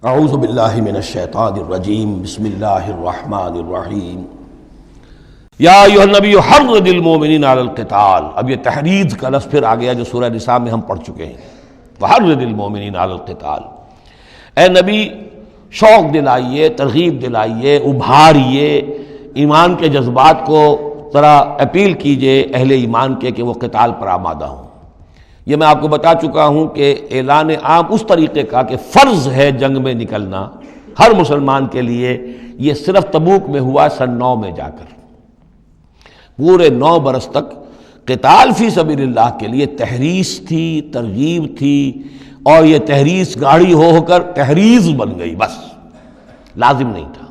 اعوذ باللہ من الشیطان الرجیم بسم اللہ الرحمن الرحیم یا ایھا النبی حرض المؤمنین علی القتال۔ اب یہ تحریض کا لفظ پھر آ گیا جو سورہ نساء میں ہم پڑھ چکے ہیں، وحرض المؤمنین علی القتال۔ اے نبی شوق دلائیے، ترغیب دلائیے، ابھاریے، ایمان کے جذبات کو ذرا اپیل کیجئے اہل ایمان کے کہ وہ قتال پر آمادہ ہوں۔ یہ میں آپ کو بتا چکا ہوں کہ اعلان عام اس طریقے کا کہ فرض ہے جنگ میں نکلنا ہر مسلمان کے لیے، یہ صرف تبوک میں ہوا سن 9 میں جا کر۔ پورے 9 برس تک قتال فی سبیل اللہ کے لیے تحریض تھی، ترغیب تھی، اور یہ تحریض گاڑی ہو کر تحریض بن گئی، بس لازم نہیں تھا۔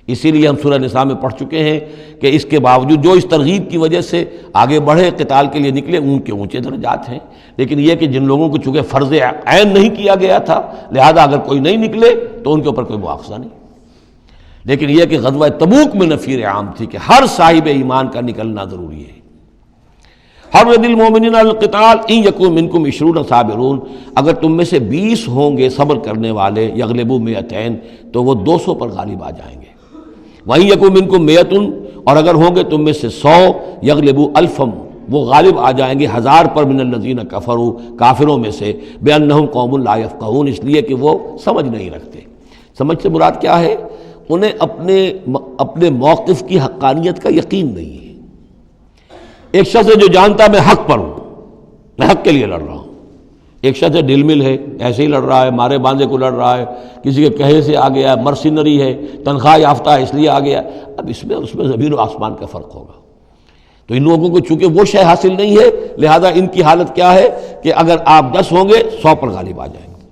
اسی لیے ہم سورہ نساء میں پڑھ چکے ہیں کہ اس کے باوجود جو اس ترغیب کی وجہ سے آگے بڑھے، قتال کے لیے نکلے، ان کے اونچے درجات ہیں، لیکن یہ کہ جن لوگوں کو چونکہ فرض عین نہیں کیا گیا تھا، لہذا اگر کوئی نہیں نکلے تو ان کے اوپر کوئی مواخذہ نہیں۔ لیکن یہ کہ غزوہ تبوک میں نفیر عام تھی کہ ہر صاحب ایمان کا نکلنا ضروری ہے۔ حرض المؤمنین علی القتال ان یکن منکم 20 صابرون، اگر تم میں سے 20 ہوں گے صبر کرنے والے، یغلبوا 200، تو وہ 200 پر غالب آ جائیں گے۔ وَإِن يَكُن مِّنكُم 100، اور اگر ہوں گے تم میں سے 100، یغلبوا 1000، وہ غالب آ جائیں گے 1000 پر، من الذین کفروا، کافروں میں سے، بِأَنَّهُمْ قَوْمٌ لَا يَفْقَهُونَ، اس لیے کہ وہ سمجھ نہیں رکھتے۔ سمجھ سے مراد کیا ہے؟ انہیں اپنے موقف کی حقانیت کا یقین نہیں ہے۔ ایک شخص ہے جو جانتا میں حق پر ہوں، میں حق کے لیے لڑ رہا ہوں۔ ایک شخص ہے ڈل مل ہے، ایسے ہی لڑ رہا ہے، مارے باندھے کو لڑ رہا ہے، کسی کے کہے سے آ گیا، مرسینری ہے، تنخواہ یافتہ ہے اس لیے آ گیا۔ اب اس میں زمین و آسمان کا فرق ہوگا۔ تو ان لوگوں کو چونکہ وہ شے حاصل نہیں ہے، لہذا ان کی حالت کیا ہے کہ اگر آپ 10 ہوں گے 100 پر غالب آ جائیں گے۔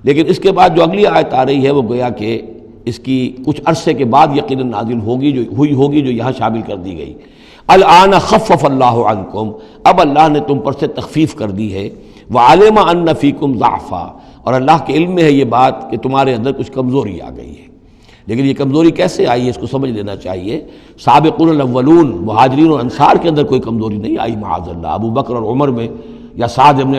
لیکن اس کے بعد جو اگلی آیت آ رہی ہے وہ گویا کہ اس کی کچھ عرصے کے بعد یقیناً نازل ہوگی، جو یہاں شامل کر دی گئی۔ الآن خفف اللہ عنکم، اب اللہ نے تم پر سے تخفیف کر دی ہے۔ وعلم ان فیکم ضعفا، اور اللہ کے علم میں ہے یہ بات کہ تمہارے اندر کچھ کمزوری آ گئی ہے۔ لیکن یہ کمزوری کیسے آئی ہے اس کو سمجھ لینا چاہیے۔ سابقون الاولون، مہاجرین اور انصار کے اندر کوئی کمزوری نہیں آئی معاذ اللہ، ابو بکر اور عمر میں یا سعد بن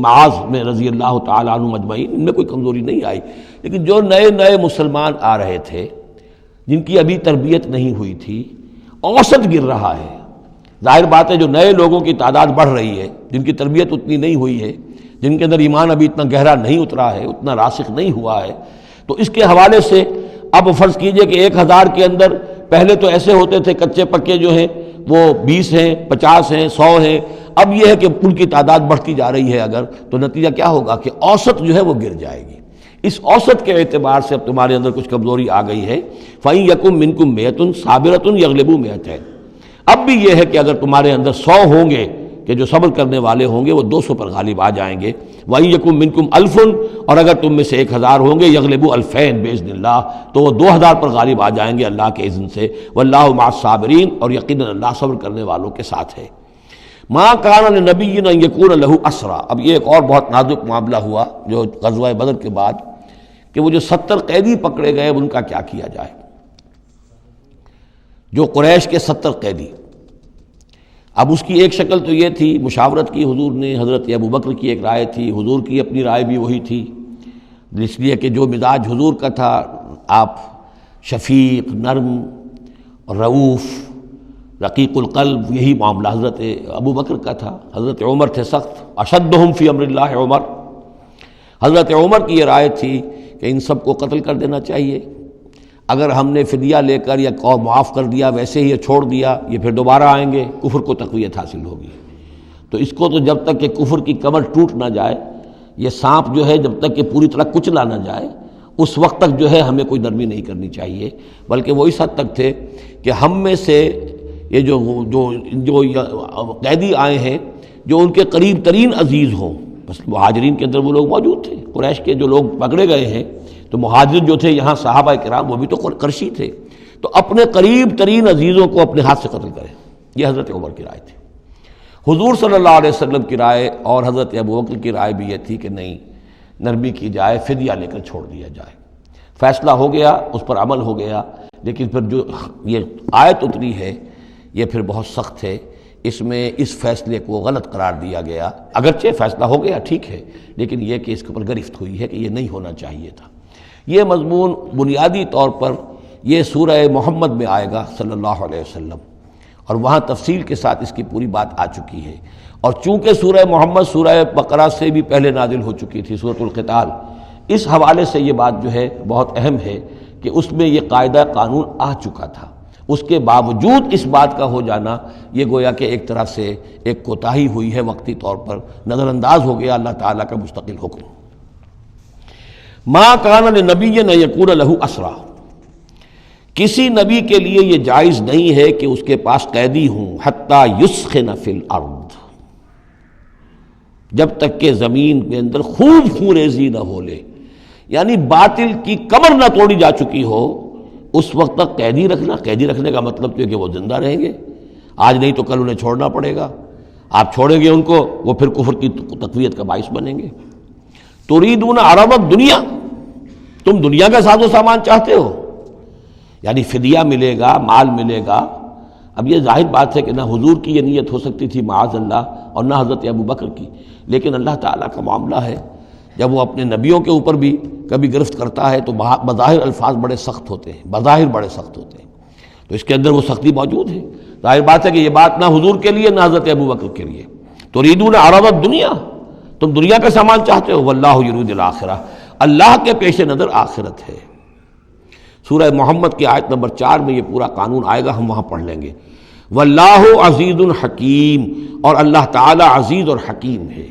معاذ میں رضی اللہ تعالیٰ عنہم اجمعین، ان میں کوئی کمزوری نہیں آئی۔ لیکن جو نئے مسلمان آ رہے تھے، جن کی ابھی تربیت نہیں ہوئی تھی، اوسط گر رہا ہے۔ ظاہر بات ہے جو نئے لوگوں کی تعداد بڑھ رہی ہے، جن کی تربیت اتنی نہیں ہوئی ہے، جن کے اندر ایمان ابھی اتنا گہرا نہیں اترا ہے، اتنا راسخ نہیں ہوا ہے، تو اس کے حوالے سے اب فرض کیجئے کہ 1000 کے اندر پہلے تو ایسے ہوتے تھے کچے پکے جو ہیں وہ 20 ہیں، 50 ہیں، 100 ہیں، اب یہ ہے کہ ان کی تعداد بڑھتی جا رہی ہے اگر، تو نتیجہ کیا ہوگا کہ اوسط جو ہے وہ گر جائے گی۔ اس اوسط کے اعتبار سے اب تمہارے اندر کچھ کمزوری آ گئی ہے۔ فَإِن يَكُن مِّنكُم 100 صَابِرَةٌ يَغْلِبُوا 200، اب بھی یہ ہے کہ اگر تمہارے اندر 100 ہوں گے کہ جو صبر کرنے والے ہوں گے وہ 200 پر غالب آ جائیں گے۔ وَإِن يَكُن مِّنكُم 1000، اور اگر تم میں سے 1000 ہوں گے، يَغْلِبُوا 2000 بِإِذْنِ اللَّهِ، تو وہ 2000 پر غالب آ جائیں گے اللہ کے اذن سے۔ وَاللَّهُ مَعَ الصَّابِرِينَ، اور یقیناً اللہ صبر کرنے والوں کے ساتھ ہے۔ مَا كَانَ لِنَبِيٍّ أَن يَكُونَ لَهُ أَسْرَىٰ، اب یہ ایک اور بہت نازک معاملہ ہوا جو غزوہ بدر کے بعد، کہ وہ جو 70 قیدی پکڑے گئے ان کا کیا کیا جائے۔ جو قریش کے 70 قیدی، اب اس کی ایک شکل تو یہ تھی، مشاورت کی حضور نے، حضرت ابوبکر کی ایک رائے تھی، حضور کی اپنی رائے بھی وہی تھی، اس لیے کہ جو مزاج حضور کا تھا، آپ شفیق، نرم، رؤوف، رقیق القلب، یہی معاملہ حضرت ابوبکر کا تھا۔ حضرت عمر تھے سخت، اشدہم فی امر اللہ عمر، حضرت عمر کی یہ رائے تھی کہ ان سب کو قتل کر دینا چاہیے۔ اگر ہم نے فدیہ لے کر یا قوم معاف کر دیا، ویسے ہی یہ چھوڑ دیا، یہ پھر دوبارہ آئیں گے، کفر کو تقویت حاصل ہوگی۔ تو اس کو تو جب تک کہ کفر کی کمر ٹوٹ نہ جائے، یہ سانپ جو ہے جب تک کہ پوری طرح کچلا نہ جائے، اس وقت تک جو ہے ہمیں کوئی نرمی نہیں کرنی چاہیے، بلکہ وہ اس حد تک تھے کہ ہم میں سے یہ جو قیدی آئے ہیں جو ان کے قریب ترین عزیز ہوں، بس مہاجرین کے اندر وہ لوگ موجود تھے، قریش کے جو لوگ پکڑے گئے ہیں، تو مہاجر جو تھے یہاں صحابہ کرام وہ بھی تو قرشی تھے، تو اپنے قریب ترین عزیزوں کو اپنے ہاتھ سے قتل کریں، یہ حضرت عمر کی رائے تھی۔ حضور صلی اللہ علیہ وسلم کی رائے اور حضرت ابوبکر کی رائے بھی یہ تھی کہ نہیں، نرمی کی جائے، فدیہ لے کر چھوڑ دیا جائے۔ فیصلہ ہو گیا، اس پر عمل ہو گیا، لیکن پھر جو یہ آیت اتری ہے یہ پھر بہت سخت ہے، اس میں اس فیصلے کو غلط قرار دیا گیا، اگرچہ فیصلہ ہو گیا ٹھیک ہے، لیکن یہ کہ اس کے اوپر گرفت ہوئی ہے کہ یہ نہیں ہونا چاہیے تھا۔ یہ مضمون بنیادی طور پر یہ سورہ محمد میں آئے گا صلی اللہ علیہ وسلم، اور وہاں تفصیل کے ساتھ اس کی پوری بات آ چکی ہے۔ اور چونکہ سورہ محمد سورہ بقرہ سے بھی پہلے نازل ہو چکی تھی، سورۃ القتال، اس حوالے سے یہ بات جو ہے بہت اہم ہے کہ اس میں یہ قاعدہ قانون آ چکا تھا۔ اس کے باوجود اس بات کا ہو جانا یہ گویا کہ ایک طرح سے ایک کوتاہی ہوئی ہے، وقتی طور پر نظر انداز ہو گیا اللہ تعالیٰ کا مستقل حکم۔ ما کان لنبی ان یکون لہ اسریٰ، کسی نبی کے لیے یہ جائز نہیں ہے کہ اس کے پاس قیدی ہوں، حتی یسخن فی الارض، جب تک کہ زمین کے اندر خوب خونریزی نہ ہو لے، یعنی باطل کی کمر نہ توڑی جا چکی ہو، اس وقت تک قیدی رکھنا۔ قیدی رکھنے کا مطلب تو ہے کہ وہ زندہ رہیں گے، آج نہیں تو کل انہیں چھوڑنا پڑے گا، آپ چھوڑیں گے ان کو، وہ پھر کفر کی تقویت کا باعث بنیں گے۔ تريدون عرض الدنیا، تم دنیا کا ساز و سامان چاہتے ہو، یعنی فدیہ ملے گا، مال ملے گا۔ اب یہ ظاہر بات ہے کہ نہ حضور کی یہ نیت ہو سکتی تھی معاذ اللہ، اور نہ حضرت ابو بکر کی، لیکن اللہ تعالیٰ کا معاملہ ہے، جب وہ اپنے نبیوں کے اوپر بھی کبھی گرفت کرتا ہے تو بظاہر الفاظ بڑے سخت ہوتے ہیں، بظاہر بڑے سخت ہوتے ہیں، تو اس کے اندر وہ سختی موجود ہے۔ ظاہر بات ہے کہ یہ بات نہ حضور کے لیے نہ حضرت ابو بکر کے لیے۔ تريدون عرض الدنیا، تم دنیا کا سامان چاہتے ہو، واللہ یرید الآخرہ، اللہ کے پیش نظر آخرت ہے۔ سورہ محمد کی آیت نمبر 4 میں یہ پورا قانون آئے گا، ہم وہاں پڑھ لیں گے۔ واللہ عزیز حکیم، اور اللہ تعالی عزیز اور حکیم ہے۔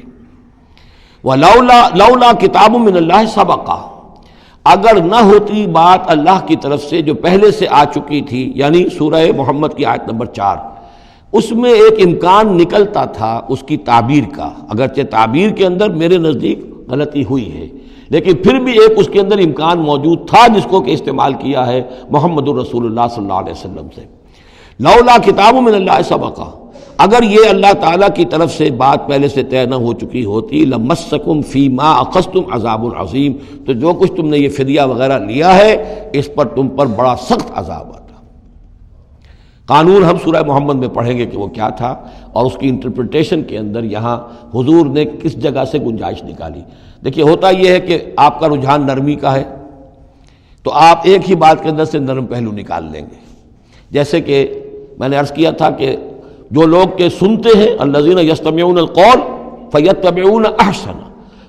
لولا کتاب من اللہ سبقہ، اگر نہ ہوتی بات اللہ کی طرف سے جو پہلے سے آ چکی تھی، یعنی سورہ محمد کی آیت نمبر 4، اس میں ایک امکان نکلتا تھا اس کی تعبیر کا، اگرچہ تعبیر کے اندر میرے نزدیک غلطی ہوئی ہے، لیکن پھر بھی ایک اس کے اندر امکان موجود تھا جس کو کہ استعمال کیا ہے محمد الرسول اللہ صلی اللہ علیہ وسلم سے۔ لولا کتاب من اللہ سبقہ، اگر یہ اللہ تعالیٰ کی طرف سے بات پہلے سے طے نہ ہو چکی ہوتی، لمسکم فیما اخذتم عذاب عظیم، تو جو کچھ تم نے یہ فدیہ وغیرہ لیا ہے اس پر تم پر بڑا سخت عذاب آتا۔ قانون ہم سورہ محمد میں پڑھیں گے کہ وہ کیا تھا، اور اس کی انٹرپریٹیشن کے اندر یہاں حضور نے کس جگہ سے گنجائش نکالی۔ دیکھیے ہوتا یہ ہے کہ آپ کا رجحان نرمی کا ہے تو آپ ایک ہی بات کے اندر سے نرم پہلو نکال لیں گے، جیسے کہ میں نے عرض کیا تھا کہ جو لوگ کے سنتے ہیں الذین یستمعون القول فیتبعون احسن،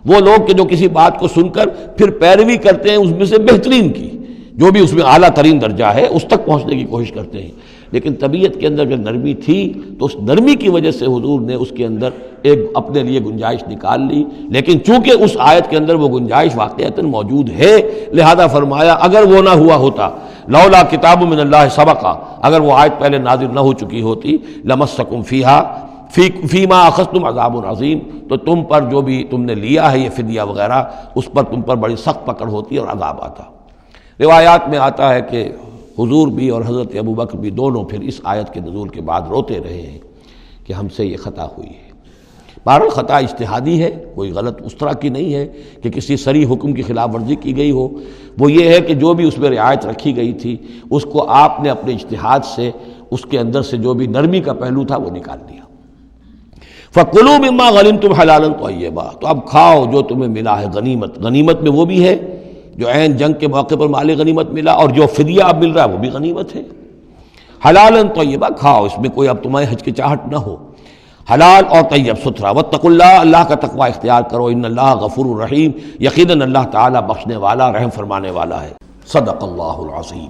وہ لوگ کہ جو کسی بات کو سن کر پھر پیروی کرتے ہیں اس میں سے بہترین کی، جو بھی اس میں اعلیٰ ترین درجہ ہے اس تک پہنچنے کی کوشش کرتے ہیں۔ لیکن طبیعت کے اندر جو نرمی تھی تو اس نرمی کی وجہ سے حضور نے اس کے اندر ایک اپنے لیے گنجائش نکال لی، لیکن چونکہ اس آیت کے اندر وہ گنجائش واقعتاً موجود ہے، لہذا فرمایا اگر وہ نہ ہوا ہوتا، لولا کتاب من اللہ سبقہ، اگر وہ آیت پہلے نازل نہ ہو چکی ہوتی، لمسکم فیما اخذتم عذاب عظیم، تو تم پر جو بھی تم نے لیا ہے یہ فدیہ وغیرہ، اس پر تم پر بڑی سخت پکڑ ہوتی اور عذاب آتا۔ روایات میں آتا ہے کہ حضور بھی اور حضرت ابو بکر بھی دونوں پھر اس آیت کے نزول کے بعد روتے رہے ہیں کہ ہم سے یہ خطا ہوئی ہے۔ بہرحال خطا اجتہادی ہے، کوئی غلط اس طرح کی نہیں ہے کہ کسی صریح حکم کی خلاف ورزی کی گئی ہو، وہ یہ ہے کہ جو بھی اس میں رعایت رکھی گئی تھی اس کو آپ نے اپنے اجتہاد سے اس کے اندر سے جو بھی نرمی کا پہلو تھا وہ نکال دیا۔ فَكُلُوا مِمَّا غَنِمْتُمْ حَلَالًا طَيِّبًا، تو اب کھاؤ جو تمہیں ملا ہے غنیمت۔ غنیمت میں وہ بھی ہے جو عین جنگ کے موقع پر مال غنیمت ملا، اور جو فدیہ اب مل رہا ہے وہ بھی غنیمت ہے۔ حلالاً طیبہ، کھاؤ، اس میں کوئی اب تمہیں ہچکچاہٹ نہ ہو، حلال اور طیب ستھرا۔ واتقوا اللہ، اللہ کا تقوی اختیار کرو، ان اللہ غفور رحیم، یقیناً اللہ تعالیٰ بخشنے والا رحم فرمانے والا ہے۔ صدق اللہ العظیم۔